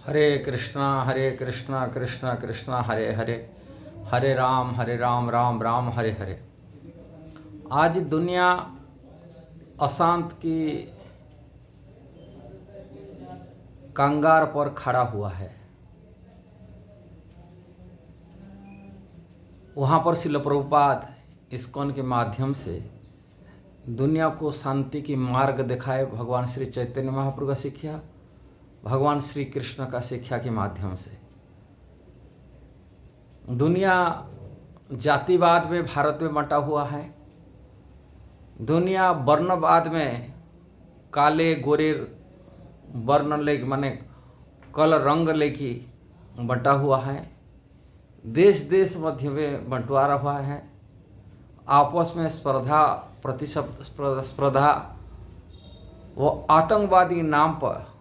हरे कृष्णा कृष्णा कृष्णा हरे हरे, हरे राम राम राम हरे हरे। आज दुनिया अशांत की कंगार पर खड़ा हुआ है। वहाँ पर श्रील प्रभुपाद इस्कॉन के माध्यम से दुनिया को शांति की मार्ग दिखाए। भगवान श्री चैतन्य महाप्रभु का शिक्षा, भगवान श्री कृष्ण का शिक्षा के माध्यम से दुनिया जातिवाद में भारत में बंटा हुआ है। दुनिया वर्णवाद में काले गोरे वर्ण ले माने कल रंग लेके बंटा हुआ है। देश देश मध्य में बंटवारा हुआ है। आपस में स्पर्धा वो आतंकवादी नाम पर,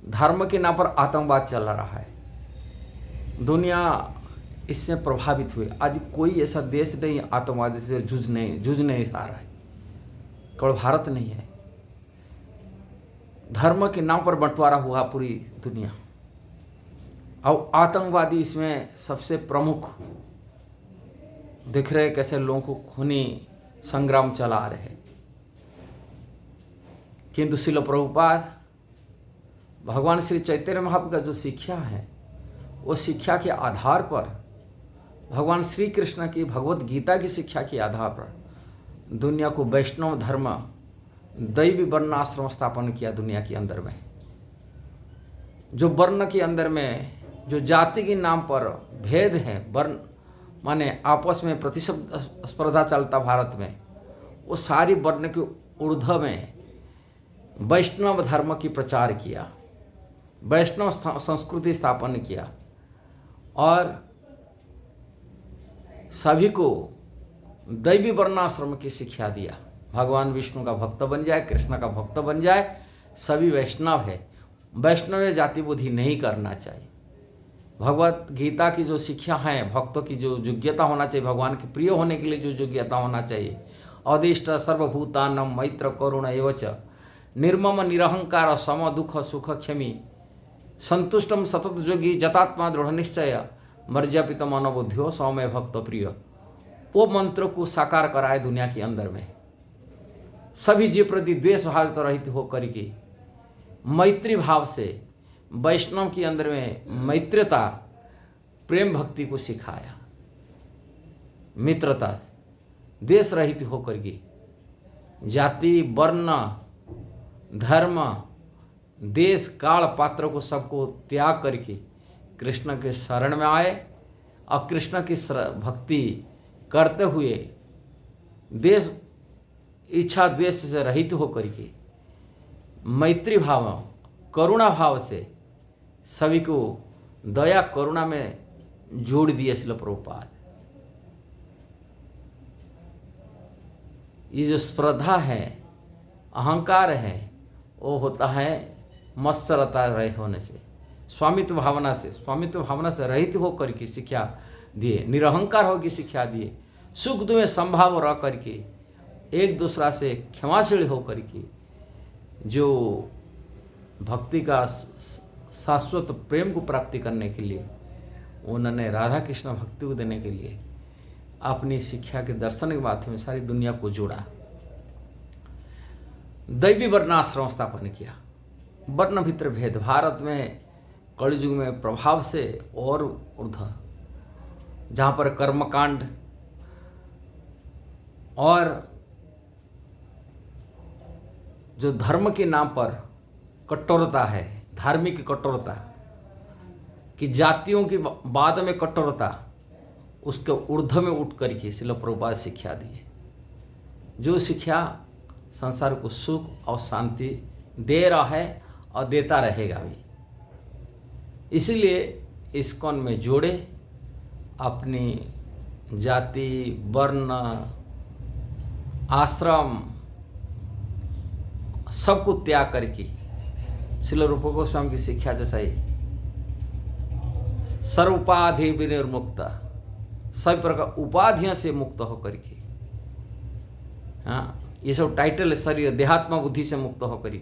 धर्म के नाम पर आतंकवाद चल रहा है। दुनिया इससे प्रभावित हुई। आज कोई ऐसा देश नहीं आतंकवादी से जूझ नहीं पा रहा है। केवल भारत नहीं है, धर्म के नाम पर बंटवारा हुआ पूरी दुनिया। अब आतंकवादी इसमें सबसे प्रमुख दिख रहे, कैसे लोगों को खूनी संग्राम चला रहे हैं। किंतु श्रील प्रभुपाद भगवान श्री चैतन्य महाप्रभु का जो शिक्षा है, वो शिक्षा के आधार पर, भगवान श्री कृष्ण की भगवत गीता की शिक्षा के आधार पर दुनिया को वैष्णव धर्म, दैवी वर्ण आश्रम स्थापन किया दुनिया के अंदर में। जो वर्ण के अंदर में जो जाति के नाम पर भेद है, वर्ण माने आपस में प्रतिस्पर्धा चलता भारत में, वो सारी वर्ण के ऊर्ध्व में वैष्णव धर्म की प्रचार किया, वैष्णव संस्कृति स्थापन किया और सभी को दैवी वर्णाश्रम की शिक्षा दिया। भगवान विष्णु का भक्त बन जाए, कृष्ण का भक्त बन जाए, सभी वैष्णव है। वैष्णव जाति बुद्धि नहीं करना चाहिए। भगवत गीता की जो शिक्षा है, भक्तों की जो योग्यता होना चाहिए, भगवान के प्रिय होने के लिए जो योग्यता होना चाहिए, अदिष्ट सर्वभूतानम मैत्र करुण एवच निर्मम निरहंकार सम दुख सुख क्षमी संतुष्टम सतत जोगी जतात्मा दृढ़ निश्चय मर्यापित मनोबुद्धियो सौम्य भक्त प्रिय। वो मंत्र को साकार कराए दुनिया के अंदर में। सभी जीव प्रति द्वेष भाव रहित होकर के मैत्री भाव से वैष्णव के अंदर में मैत्रिता, प्रेम भक्ति को सिखाया। मित्रता, द्वेष रहित होकर के जाति वर्ण धर्म देश काल पात्र को सबको त्याग करके कृष्ण के शरण में आए और कृष्ण की भक्ति करते हुए देश इच्छा द्वेष से रहित होकर के मैत्री भाव, करुणा भाव से सभी को दया करुणा में जोड़ दिए श्रील प्रभुपाद। ये जो स्पर्धा है, अहंकार है, वो होता है मत्सरता रहे होने से, स्वामित्व भावना से रहित होकर के शिक्षा दिए, निरहंकार होकर शिक्षा दिए, सुख दुख में संभाव रह करके एक दूसरा से क्षमाशील होकर के जो भक्ति का शाश्वत प्रेम को प्राप्ति करने के लिए उन्होंने राधा कृष्ण भक्ति को देने के लिए अपनी शिक्षा के दर्शन के माध्यम से सारी दुनिया को जोड़ा। दैवी वर्णाश्रम स्थापन किया। वर्ण भित्र भेद भारत में कलयुग में प्रभाव से और ऊर्ध्व, जहाँ पर कर्मकांड और जो धर्म के नाम पर कठोरता है, धार्मिक कठोरता कि जातियों की बाद में कठोरता, उसके ऊर्ध्व में उठ करके श्रील प्रभुपाद शिक्षा दिए। जो शिक्षा संसार को सुख और शांति दे रहा है और देता रहेगा भी। इसीलिए इस्कॉन में जोड़े अपनी जाति वर्ण आश्रम सबको त्याग करके श्रील रूप गोस्वामी की शिक्षा जैसा ही सर्वोपाधि विनिर्मुक्त, सभी प्रकार उपाधियों से मुक्त होकर के, हाँ ये सब टाइटल है, शरीर देहात्मा बुद्धि से मुक्त होकर के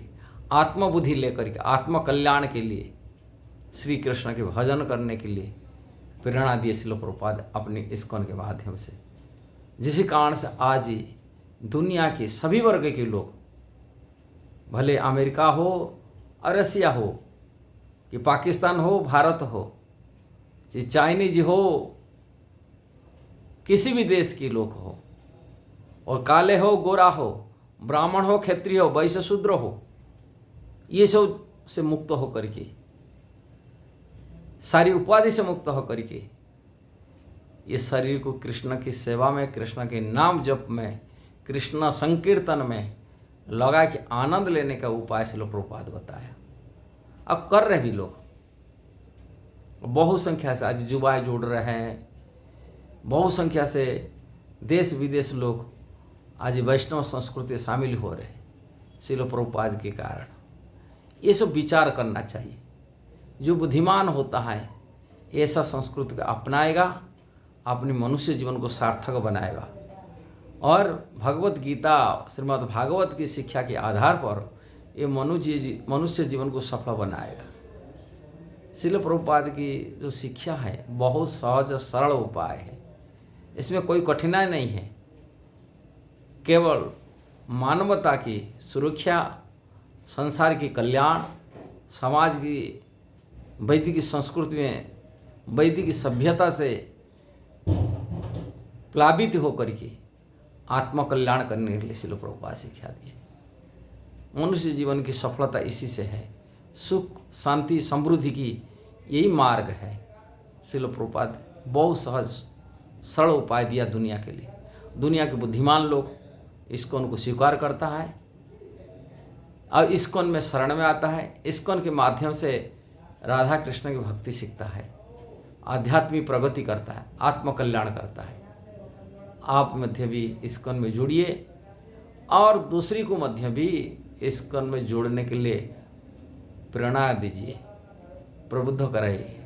आत्मबुद्धि लेकर के आत्म कल्याण के लिए श्री कृष्ण के भजन करने के लिए प्रेरणा दिए श्रील प्रभुपाद अपने इस्कॉन के माध्यम से, जिस कारण से आज ही दुनिया के सभी वर्ग के लोग, भले अमेरिका हो और रसिया हो, कि पाकिस्तान हो, भारत हो, कि चाइनीज हो, किसी भी देश के लोग हो, और काले हो, गोरा हो, ब्राह्मण हो, क्षत्रिय हो, वैश्य शूद्र हो, ये सब से मुक्त हो करके, सारी उपाधि से मुक्त हो करके, ये शरीर को कृष्ण की सेवा में, कृष्ण के नाम जप में, कृष्ण संकीर्तन में लगा के आनंद लेने का उपाय श्रील प्रभुपाद बताया। अब कर रहे भी लोग, बहुत संख्या से आज युवाएं जुड़ रहे हैं, बहुत संख्या से देश विदेश लोग आज वैष्णव संस्कृति शामिल हो रहे हैं श्रील प्रभुपाद के कारण। ये सब विचार करना चाहिए। जो बुद्धिमान होता है ऐसा संस्कृति को अपनाएगा, अपने मनुष्य जीवन को सार्थक बनाएगा, और भगवत गीता, श्रीमद् भागवत की शिक्षा के आधार पर ये मनुष्य जीवन को सफल बनाएगा। श्रील प्रभुपाद की जो शिक्षा है बहुत सहज सरल उपाय है, इसमें कोई कठिनाई नहीं है। केवल मानवता की सुरक्षा, संसार की कल्याण, समाज की वैदिक संस्कृति में, वैदिक सभ्यता से प्लावित होकर के आत्मकल्याण करने के लिए श्रील प्रभुपाद शिक्षा दिए। मनुष्य जीवन की सफलता इसी से है, सुख शांति समृद्धि की यही मार्ग है। श्रील प्रभुपाद बहुत सहज सरल उपाय दिया दुनिया के लिए। दुनिया के बुद्धिमान लोग इस्कॉन को स्वीकार करता है, अब इस्कॉन में शरण में आता है, इस्कॉन के माध्यम से राधा कृष्ण की भक्ति सीखता है, आध्यात्मिक प्रगति करता है, आत्मकल्याण करता है। आप मध्य भी इस्कॉन में जुड़िए और दूसरी को मध्य भी इस्कॉन में जोड़ने के लिए प्रेरणा दीजिए, प्रबुद्ध कराइए,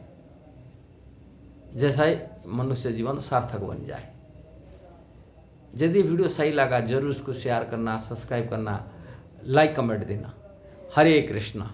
जैसा ही मनुष्य जीवन सार्थक बन जाए। यदि वीडियो सही लगा जरूर उसको शेयर करना, सब्सक्राइब करना, लाइक कमेंट देना। हरे कृष्णा।